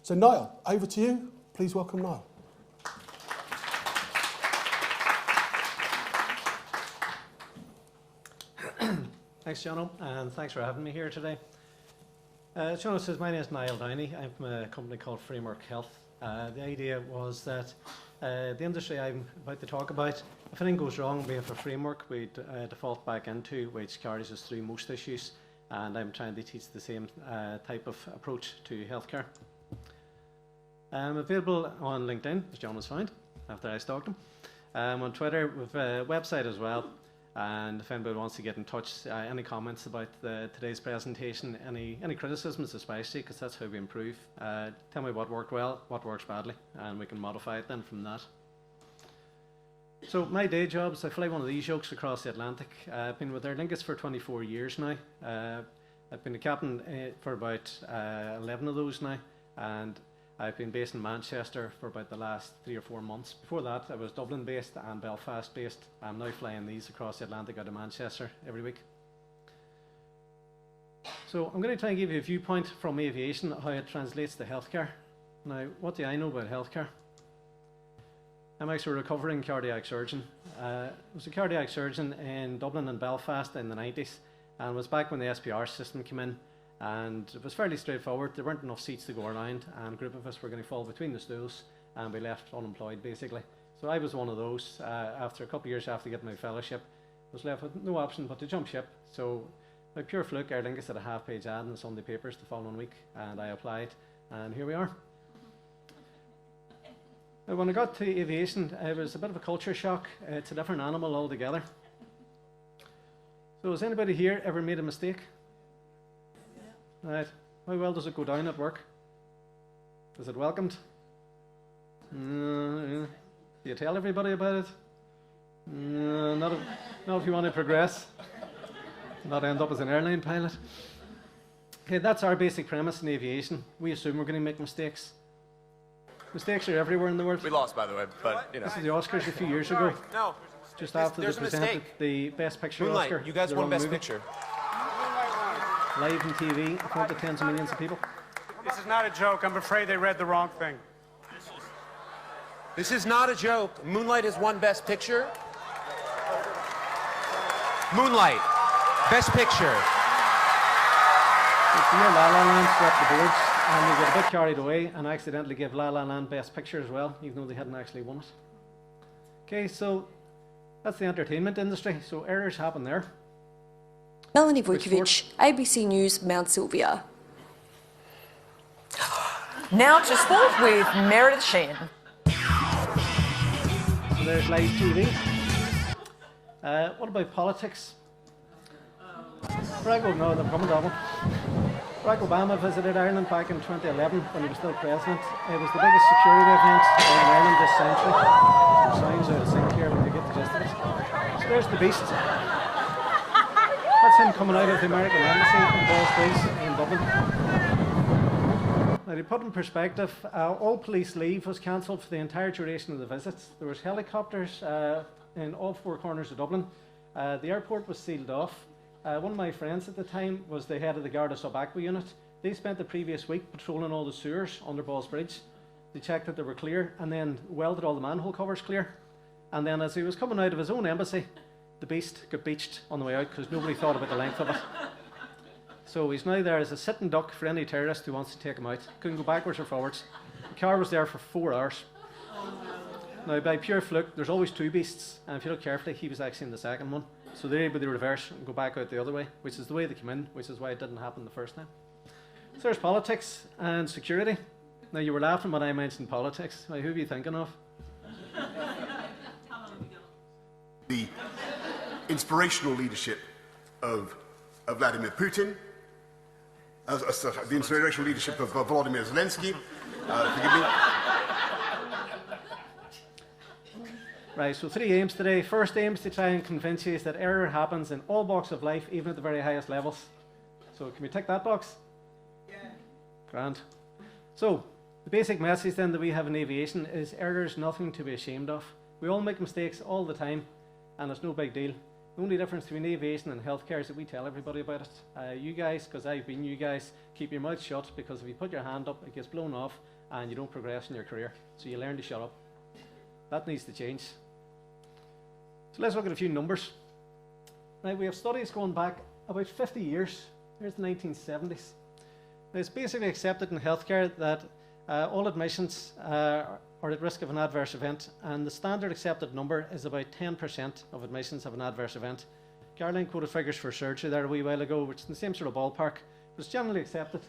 So Niall, over to you. Please welcome Niall. Thanks, Jono, and thanks for having me here today. As Jono says, my name is Niall Downey. I'm from a company called Framework Health. The idea was that the industry I'm about to talk about, if anything goes wrong, we have a framework we default back into, which carries us through most issues, and I'm trying to teach the same type of approach to healthcare. I'm available on LinkedIn, as John has found, after I stalked him. On Twitter, with a website as well. And if anybody wants to get in touch, any comments about today's presentation, any criticisms especially, because that's how we improve. Tell me what worked well, what works badly, and we can modify it then from that. So my day jobs, I fly one of these yokes across the Atlantic. I've been with Aer Lingus for 24 years now. I've been a captain for about 11 of those now, and I've been based in Manchester for about the last 3 or 4 months. Before that, I was Dublin based and Belfast based. I'm now flying these across the Atlantic out of Manchester every week. So I'm going to try and give you a viewpoint from aviation, how it translates to healthcare. Now, what do I know about healthcare? I'm actually a recovering cardiac surgeon. I was a cardiac surgeon in Dublin and Belfast in the 90s, and was back when the SPR system came in. And it was fairly straightforward. There weren't enough seats to go around, and a group of us were going to fall between the stools and be left unemployed, basically. So I was one of those. After a couple of years after getting my fellowship, was left with no option but to jump ship. So by pure fluke, Aer Lingus had a half-page ad in the Sunday papers the following week, and I applied, and here we are. Now, when I got to aviation, it was a bit of a culture shock. It's a different animal altogether. So has anybody here ever made a mistake? Right. How well does it go down at work? Is it welcomed? Do you tell everybody about it? Not if you want to progress. Not end up as an airline pilot. Okay, that's our basic premise in aviation. We assume we're going to make mistakes. Mistakes are everywhere in the world. We lost, by the way, but you know. This is the Oscars a few years ago. No. Just after they presented the Best Picture Moonlight, Oscar. you guys won Best movie. Picture. Live on TV in front of tens of millions of people. This is not a joke. I'm afraid they read the wrong thing. This is not a joke. Moonlight has won Best Picture. Moonlight, Best Picture. It's the year La La Land swept the boards, and we got a bit carried away and accidentally gave La La Land Best Picture as well, even though they hadn't actually won it. Okay, so that's the entertainment industry. So errors happen there. Melanie Vujkovic, ABC News, Mount Sylvia. Now to sport with Meredith Sheehan. So there's live TV. What about politics? Barack Obama visited Ireland back in 2011 when he was still president. It was the biggest security event in Ireland this century. The sounds out of sync here, but you get the gist of it. So there's the beast. That's him coming out of the American Embassy in Ballsbridge in Dublin. Now, to put in perspective, all police leave was cancelled for the entire duration of the visits. There was helicopters in all 4 corners of Dublin. The airport was sealed off. One of my friends at the time was the head of the Garda Sub-Aqua unit. They spent the previous week patrolling all the sewers under Ballsbridge. They checked that they were clear and then welded all the manhole covers clear. And then as he was coming out of his own embassy, the beast got beached on the way out because nobody thought about the length of it. So he's now there as a sitting duck for any terrorist who wants to take him out. Couldn't go backwards or forwards. The car was there for 4 hours. Now, by pure fluke, there's always 2 beasts, and if you look carefully, he was actually in the second one. So they're able to reverse and go back out the other way, which is the way they came in, which is why it didn't happen the first time. So there's politics and security. Now, you were laughing when I mentioned politics. Now, who are you thinking of? The inspirational leadership of Vladimir Putin, the inspirational leadership of Volodymyr Zelensky. Forgive me. Right, so 3 aims today. First aim is to try and convince you that error happens in all walks of life, even at the very highest levels. So can we tick that box? Yeah. Grand. So the basic message then that we have in aviation is error is nothing to be ashamed of. We all make mistakes all the time, and it's no big deal. The only difference between aviation and healthcare is that we tell everybody about it. You guys, because I've been you guys, keep your mouth shut, because if you put your hand up, it gets blown off and you don't progress in your career. So you learn to shut up. That needs to change. So let's look at a few numbers. Right, we have studies going back about 50 years. Here's the 1970s. Now, it's basically accepted in healthcare that all admissions are at risk of an adverse event, and the standard accepted number is about 10% of admissions have an adverse event. Caroline quoted figures for surgery there a wee while ago, which is in the same sort of ballpark, but it's generally accepted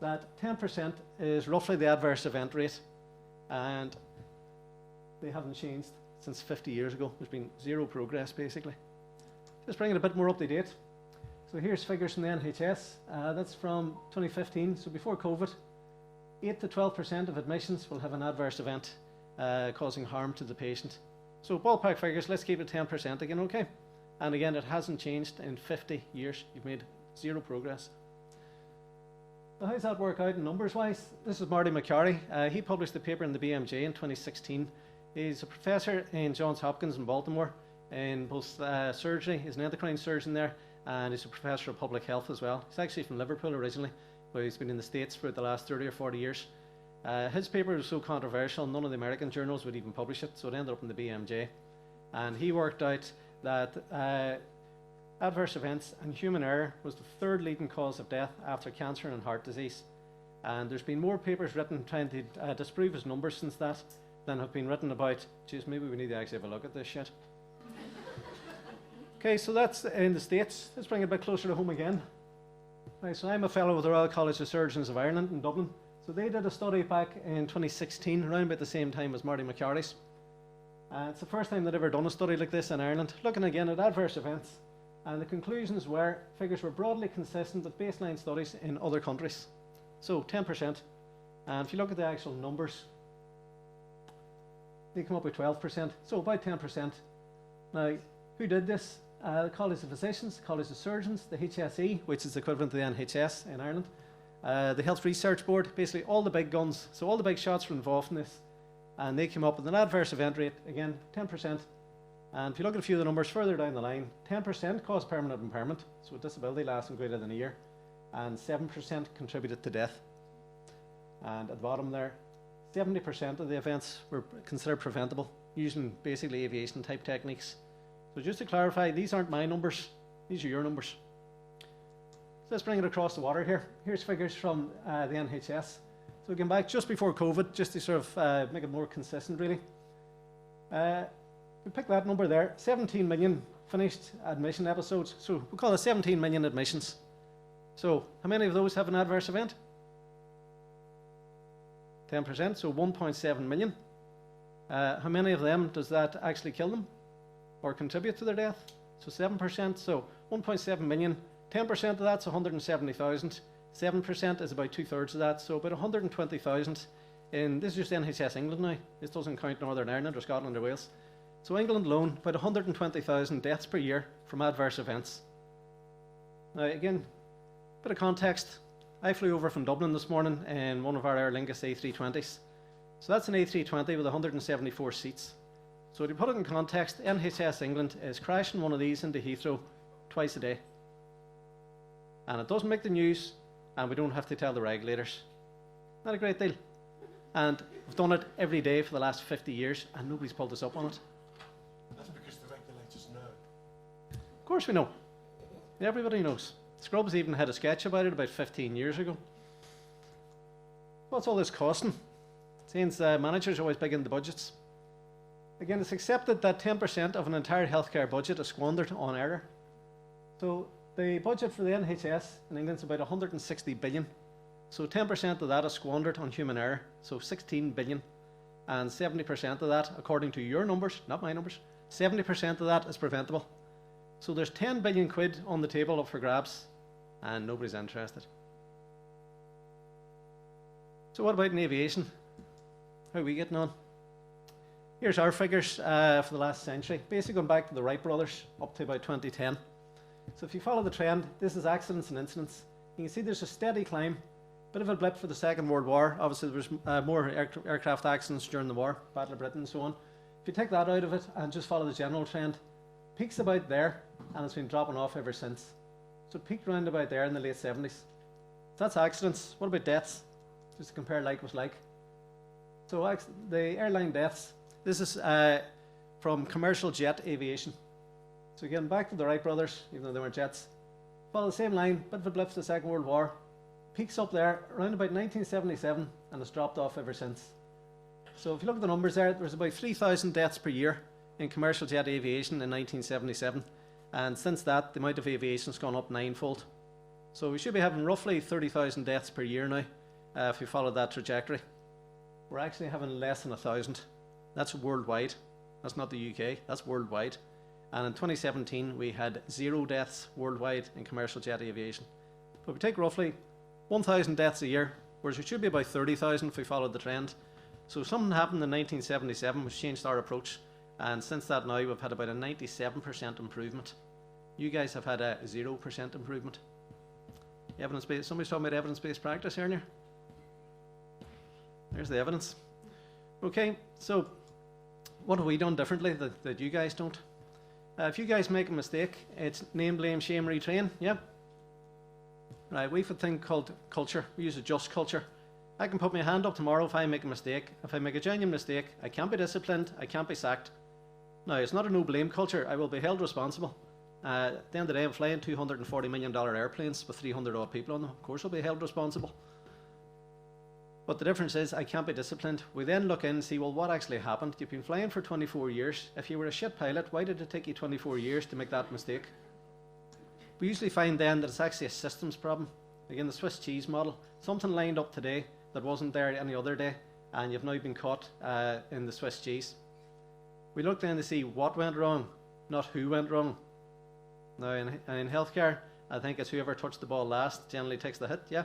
that 10% is roughly the adverse event rate, and they haven't changed since 50 years ago. There's been zero progress, basically. Just bringing it a bit more up to date. So here's figures from the NHS. That's from 2015, so before COVID. 8 to 12% of admissions will have an adverse event causing harm to the patient. So ballpark figures, let's keep it 10% again, okay? And again, it hasn't changed in 50 years. You've made zero progress. So how does that work out in numbers-wise? This is Marty McCarry. He published the paper in the BMJ in 2016. He's a professor in Johns Hopkins in Baltimore in both surgery. He's an endocrine surgeon there, and he's a professor of public health as well. He's actually from Liverpool originally, but he's been in the States for the last 30 or 40 years. His paper was so controversial, none of the American journals would even publish it, so it ended up in the BMJ. And he worked out that adverse events and human error was the third leading cause of death after cancer and heart disease. And there's been more papers written trying to disprove his numbers since that than have been written about, geez, maybe we need to actually have a look at this shit. Okay, so that's in the States. Let's bring it a bit closer to home again. Right, so I'm a fellow with the Royal College of Surgeons of Ireland in Dublin. So they did a study back in 2016, around about the same time as Marty McCarry's. It's the first time they'd ever done a study like this in Ireland, looking again at adverse events. And the conclusions were, figures were broadly consistent with baseline studies in other countries. So 10%. And if you look at the actual numbers, they come up with 12%, so about 10%. Now, who did this? The College of Physicians, the College of Surgeons, the HSE, which is equivalent to the NHS in Ireland, the Health Research Board, basically all the big guns. So all the big shots were involved in this. And they came up with an adverse event rate, again, 10%. And if you look at a few of the numbers further down the line, 10% caused permanent impairment, so a disability lasting greater than a year, and 7% contributed to death. And at the bottom there, 70% of the events were considered preventable, using basically aviation type techniques. So just to clarify, these aren't my numbers, these are your numbers. So let's bring it across the water here. Here's figures from the NHS. So again, back just before COVID, just to sort of make it more consistent really. We pick that number there, 17 million finished admission episodes. So we call it 17 million admissions. So how many of those have an adverse event? 10%, so 1.7 million. How many of them does that actually kill them or contribute to their death? So 7%, so 1.7 million. 10% of that's 170,000. 7% is about 2/3 of that, so about 120,000. And this is just NHS England now. This doesn't count Northern Ireland or Scotland or Wales. So England alone, about 120,000 deaths per year from adverse events. Now again, bit of context. I flew over from Dublin this morning in one of our Aer Lingus A320s. So that's an A320 with 174 seats. So to put it in context, NHS England is crashing one of these into Heathrow twice a day. And it doesn't make the news, and we don't have to tell the regulators. Not a great deal. And we've done it every day for the last 50 years, and nobody's pulled us up on it. That's because the regulators know. Of course we know. Everybody knows. Scrubs even had a sketch about it about 15 years ago. What's all this costing? Since managers are always big in the budgets. Again, it's accepted that 10% of an entire healthcare budget is squandered on error. So the budget for the NHS in England is about 160 billion. So 10% of that is squandered on human error, so 16 billion. And 70% of that, according to your numbers, not my numbers, 70% of that is preventable. So there's 10 billion quid on the table up for grabs, and nobody's interested. So what about in aviation? How are we getting on? Here's our figures for the last century, basically going back to the Wright brothers up to about 2010. So if you follow the trend, this is accidents and incidents. You can see there's a steady climb, bit of a blip for the Second World War. Obviously there was more aircraft accidents during the war, Battle of Britain and so on. If you take that out of it and just follow the general trend, peaks about there, and it's been dropping off ever since. So it peaked around about there in the late 70s. So that's accidents. What about deaths? Just to compare like with like. So the airline deaths, this is from commercial jet aviation. So again, back to the Wright brothers, even though they weren't jets. Follow the same line, bit of a blip for the Second World War. Peaks up there around about 1977, and it's dropped off ever since. So if you look at the numbers there was about 3,000 deaths per year in commercial jet aviation in 1977. And since that, the amount of aviation has gone up ninefold. So we should be having roughly 30,000 deaths per year now, if we follow that trajectory. We're actually having less than 1,000. That's worldwide. That's not the UK, that's worldwide. And in 2017, we had 0 deaths worldwide in commercial jet aviation. But we take roughly 1,000 deaths a year, whereas it should be about 30,000 if we followed the trend. So something happened in 1977 which changed our approach, and since that now we've had about a 97% improvement. You guys have had a 0% improvement. Evidence-based. Somebody's talking about evidence-based practice earlier. There's the evidence. Okay, so what have we done differently that you guys don't? If you guys make a mistake, it's name, blame, shame, retrain. Yep. Right, we have a thing called culture. We use a just culture. I can put my hand up tomorrow if I make a mistake. If I make a genuine mistake, I can't be disciplined, I can't be sacked. Now, it's not a no-blame culture. I will be held responsible. At the end of the day, I'm flying $240 million airplanes with 300 odd people on them. Of course I'll be held responsible. But the difference is I can't be disciplined. We then look in and see, well, what actually happened? You've been flying for 24 years. If you were a shit pilot, why did it take you 24 years to make that mistake? We usually find then that it's actually a systems problem. Again, the Swiss cheese model. Something lined up today that wasn't there any other day, and you've now been caught in the Swiss cheese. We look then to see what went wrong, not who went wrong. Now, in healthcare, I think it's whoever touched the ball last generally takes the hit, yeah?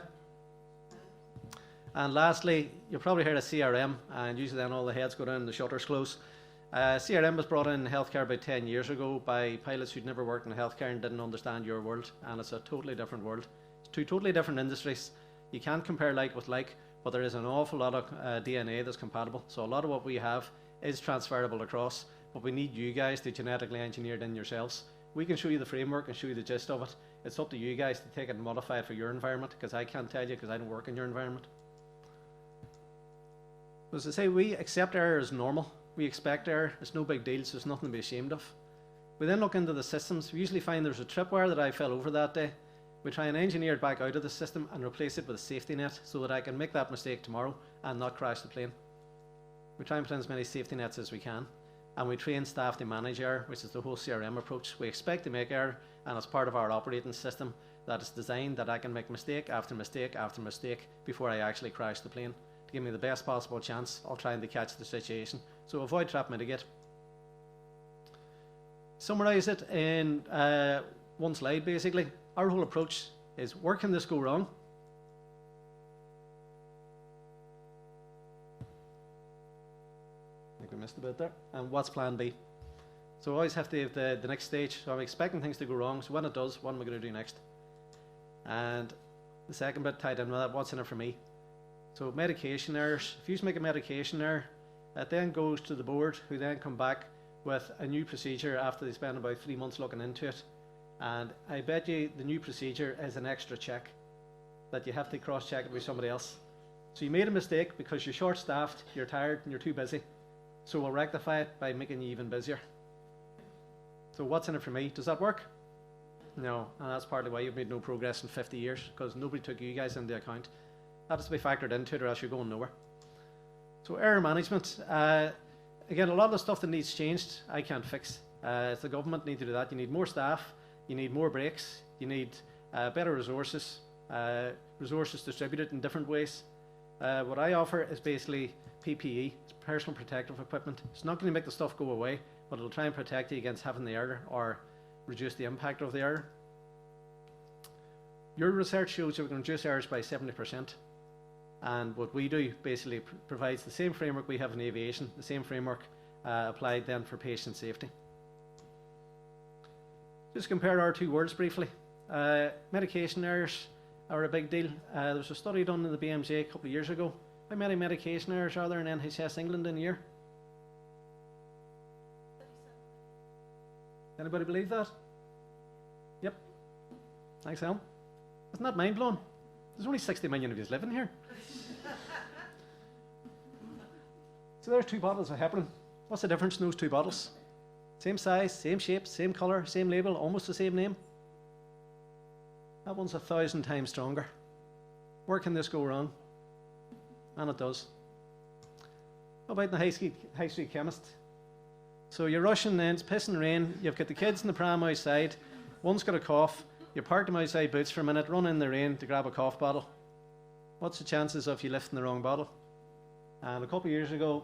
And lastly, you've probably heard of CRM, and usually then all the heads go down and the shutters close. CRM was brought in healthcare about 10 years ago by pilots who'd never worked in healthcare and didn't understand your world, and it's a totally different world. It's two totally different industries. You can't compare like with like, but there is an awful lot of DNA that's compatible. So a lot of what we have is transferable across, but we need you guys to genetically engineer it in yourselves. We can show you the framework and show you the gist of it. It's up to you guys to take it and modify it for your environment, because I can't tell you because I don't work in your environment. As I say, we accept error as normal. We expect error. It's no big deal, so there's nothing to be ashamed of. We then look into the systems. We usually find there's a tripwire that I fell over that day. We try and engineer it back out of the system and replace it with a safety net so that I can make that mistake tomorrow and not crash the plane. We try and put in as many safety nets as we can. And we train staff to manage error, which is the whole CRM approach. We expect to make error, and it's part of our operating system that is designed that I can make mistake after mistake after mistake before I actually crash the plane. To give me the best possible chance, I'll try and catch the situation. So avoid, trap, mitigate. Summarize it in one slide, basically. Our whole approach is, where can this go wrong? I think we missed a bit there. And what's plan B? So I always have to have the next stage. So I'm expecting things to go wrong. So when it does, what am I going to do next? And the second bit tied in with that, what's in it for me? So medication errors. If you make a medication error, it then goes to the board, who then come back with a new procedure after they spend about 3 months looking into it. And I bet you the new procedure is an extra check that you have to cross-check it with somebody else. So you made a mistake because you're short-staffed, you're tired, and you're too busy. So we'll rectify it by making you even busier. So what's in it for me? Does that work? No, and that's partly why you've made no progress in 50 years, because nobody took you guys into account. That has to be factored into it, or else you're going nowhere. So error management. Again, a lot of the stuff that needs changed, I can't fix. It's the government need to do that. You need more staff, you need more breaks, you need better resources, resources distributed in different ways. What I offer is basically PPE, it's personal protective equipment. It's not going to make the stuff go away, but it'll try and protect you against having the error or reduce the impact of the error. Your research shows that we can reduce errors by 70%. And what we do basically provides the same framework we have in aviation, the same framework applied then for patient safety. Just compare our two worlds briefly. Medication errors are a big deal. There was a study done in the BMJ a couple of years ago. How many medication errors are there in NHS England in a year? Anybody believe that? Thanks, Alan. Isn't that mind-blowing? There's only 60 million of you living here. So there's 2 bottles of heparin. What's the difference in those 2 bottles? Same size, same shape, same colour, same label, almost the same name. That one's 1,000 times stronger. Where can this go wrong? And it does. How about the high street chemist? So you're rushing then, it's pissing rain, you've got the kids in the pram outside, one's got a cough, you park them outside Boots for a minute, run in the rain to grab a cough bottle. What's the chances of you lifting the wrong bottle? And a couple of years ago,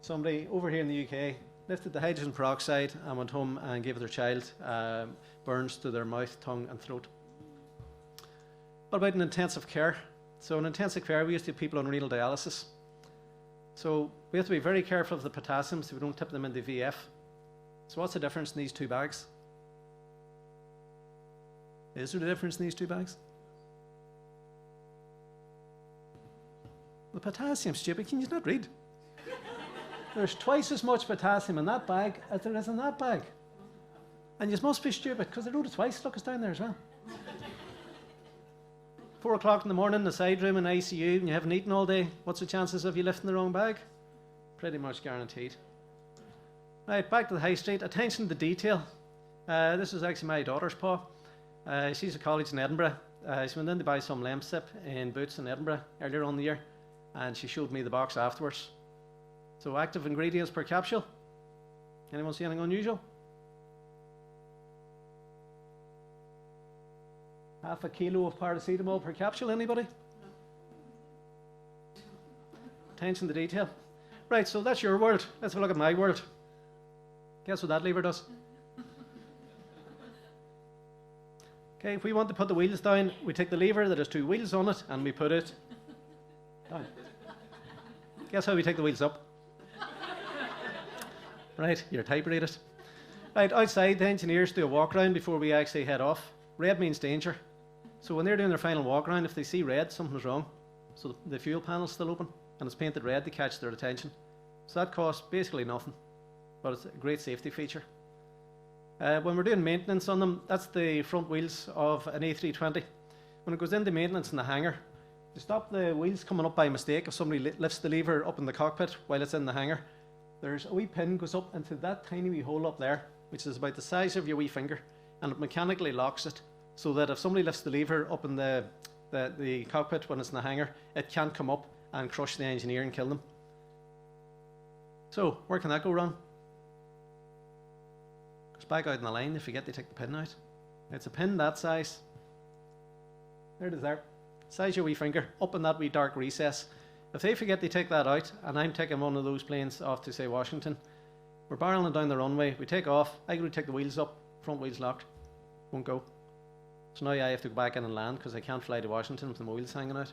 somebody over here in the UK lifted the hydrogen peroxide and went home and gave their child burns to their mouth, tongue and throat. What about in intensive care? So in intensive care, we used to have people on renal dialysis. So we have to be very careful of the potassium so we don't tip them into VF. So what's the difference in these 2 bags? Is there a difference in these 2 bags? The potassium, stupid, can you not read? There's twice as much potassium in that bag as there is in that bag. And you must be stupid because they wrote it twice. Look, it's down there as well. 4 o'clock in the morning in the side room in ICU and you haven't eaten all day. What's the chances of you lifting the wrong bag? Pretty much guaranteed. Right, back to the high street. Attention to detail. This is actually my daughter's paw. She's at college in Edinburgh. She went in to buy some Lemsip in Boots in Edinburgh earlier on the year, and she showed me the box afterwards. So active ingredients per capsule. Anyone see anything unusual? Half a kilo of paracetamol per capsule, anybody? Attention to detail. Right, so that's your world. Let's have a look at my world. Guess what that lever does? Okay, if we want to put the wheels down, we take the lever that has 2 wheels on it and we put it down. Guess how we take the wheels up? Right, you're type-rated. Right, outside the engineers do a walk round before we actually head off. Red means danger. So when they're doing their final walk around, if they see red, something's wrong. So the fuel panel's still open and it's painted red to catch their attention. So that costs basically nothing, but it's a great safety feature. When we're doing maintenance on them, that's the front wheels of an A320. When it goes into maintenance in the hangar, to stop the wheels coming up by mistake, if somebody lifts the lever up in the cockpit while it's in the hangar, there's a wee pin goes up into that tiny wee hole up there, which is about the size of your wee finger, and it mechanically locks it, so that if somebody lifts the lever up in the cockpit when it's in the hangar, it can't come up and crush the engineer and kill them. So, where can that go wrong? It's back out in the line, they forget they take the pin out. It's a pin that size. There it is there. Size of your wee finger, up in that wee dark recess. If they forget they take that out, and I'm taking one of those planes off to, say, Washington, we're barreling down the runway, we take off, I go to take the wheels up, front wheels locked, won't go. So now I have to go back in and land because I can't fly to Washington with the wheels hanging out.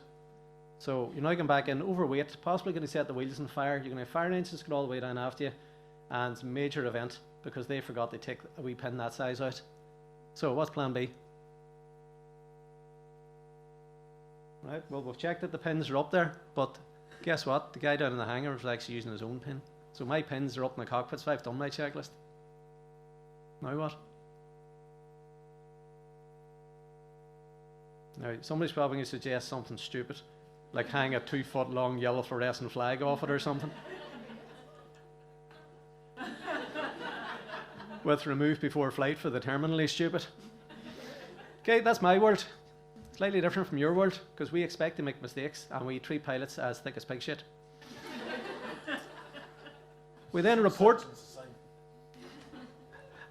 So you're now going back in overweight, possibly going to set the wheels on fire. You're going to have fire engines go all the way down after you, and it's a major event because they forgot to take a wee pin that size out. So what's plan B? Right, well, we've checked that the pins are up there, but guess what? The guy down in the hangar was actually using his own pin. So my pins are up in the cockpit, so I've done my checklist. Now what? Now, somebody's probably going to suggest something stupid, like hang a 2-foot long yellow fluorescent flag off it or something. With remove before flight for the terminally stupid. Okay, that's my world. Slightly different from your world, because we expect to make mistakes and we treat pilots as thick as pig shit. We then report.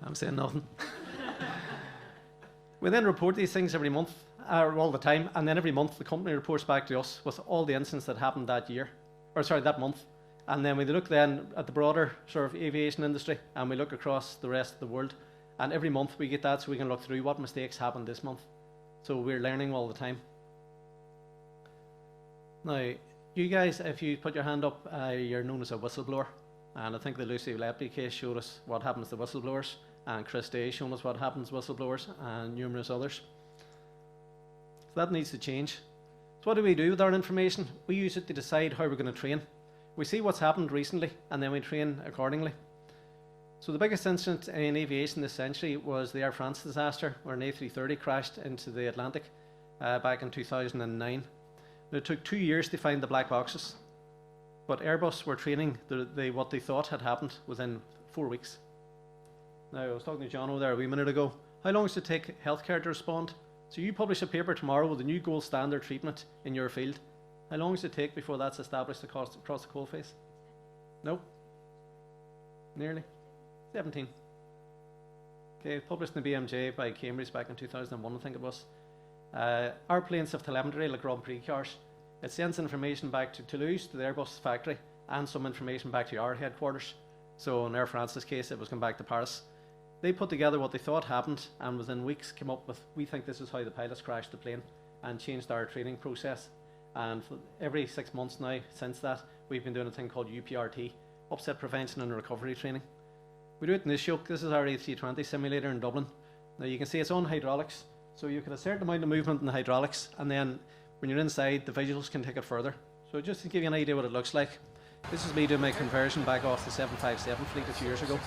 I'm saying nothing. We then report these things every month, or all the time, and then every month the company reports back to us with all the incidents that happened that year, or sorry, that month. And then we look then at the broader sort of aviation industry, and we look across the rest of the world. And every month we get that so we can look through what mistakes happened this month. So we're learning all the time. Now, you guys, if you put your hand up, you're known as a whistleblower. And I think the Lucy Lepke case showed us what happens to whistleblowers. And Chris Day showed us what happens to whistleblowers and numerous others. So that needs to change. So what do we do with our information? We use it to decide how we're going to train. We see what's happened recently and then we train accordingly. So the biggest incident in aviation this century was the Air France disaster, where an A330 crashed into the Atlantic back in 2009. It took 2 years to find the black boxes, but Airbus were training what they thought had happened within 4 weeks. Now, I was talking to John over there a wee minute ago. How long does it take healthcare to respond? So you publish a paper tomorrow with a new gold standard treatment in your field. How long does it take before that's established across the coalface? No? Nearly? 17. Okay, published in the BMJ by Cambridge back in 2001, I think it was. Our planes have telemetry like Grand Prix cars. It sends information back to Toulouse, to the Airbus factory, and some information back to our headquarters. So in Air France's case, it was going back to Paris. They put together what they thought happened, and within weeks came up with, we think this is how the pilots crashed the plane, and changed our training process. And for every 6 months now, since that, we've been doing a thing called UPRT, Upset Prevention and Recovery Training. We do it in this yoke. This is our A320 simulator in Dublin. Now you can see it's on hydraulics, so you can have a certain amount of movement in the hydraulics, and then when you're inside, the visuals can take it further. So just to give you an idea what it looks like, this is me doing my conversion back off the 757 fleet a few years ago.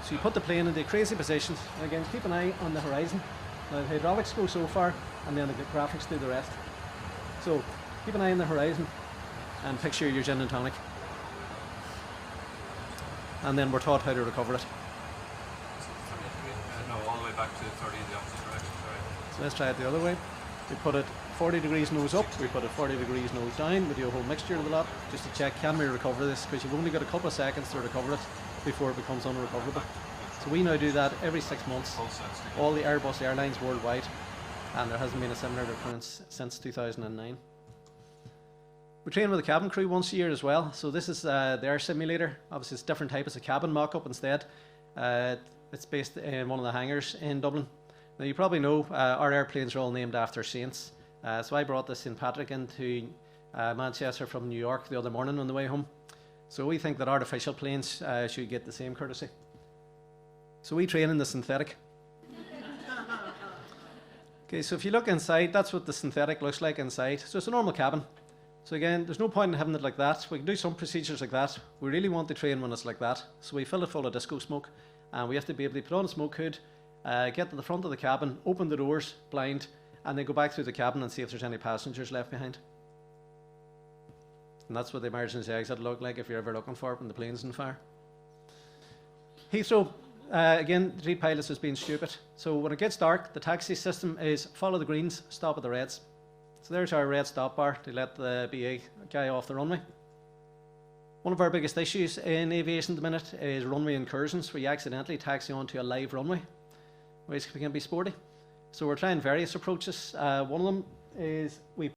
So you put the plane into crazy positions, and again, keep an eye on the horizon. Now the hydraulics go so far, and then the graphics do the rest. So keep an eye on the horizon, and picture your gin and tonic. And then we're taught how to recover it. No, all the way back to 30 in the opposite direction, sorry. So let's try it the other way. We put it 40 degrees nose up, we put it 40 degrees nose down, we do a whole mixture of the lot, just to check, can we recover this? Because you've only got a couple of seconds to recover it before it becomes unrecoverable. So we now do that every 6 months, all the Airbus airlines worldwide, and there hasn't been a similar occurrence since 2009. We train with the cabin crew once a year as well. So this is their simulator. Obviously it's a different type, it's a cabin mock-up instead. It's based in one of the hangars in Dublin. Now you probably know our airplanes are all named after saints. So I brought this St. Patrick into Manchester from New York the other morning on the way home. So we think that artificial planes should get the same courtesy. So we train in the synthetic. Okay, so if you look inside, that's what the synthetic looks like inside. So it's a normal cabin. So again, there's no point in having it like that. We can do some procedures like that. We really want to train when it's like that. So we fill it full of disco smoke, and we have to be able to put on a smoke hood, get to the front of the cabin, open the doors, blind, and then go back through the cabin and see if there's any passengers left behind. And that's what the emergency exit look like if you're ever looking for it when the plane's on fire. Heathrow, again, the 3 pilots has been stupid. So when it gets dark, the taxi system is follow the greens, stop at the reds. So there's our red stop bar to let the BA guy off the runway. One of our biggest issues in aviation at the minute is runway incursions, where you accidentally taxi onto a live runway, which can be sporty. So we're trying various approaches. One of them is we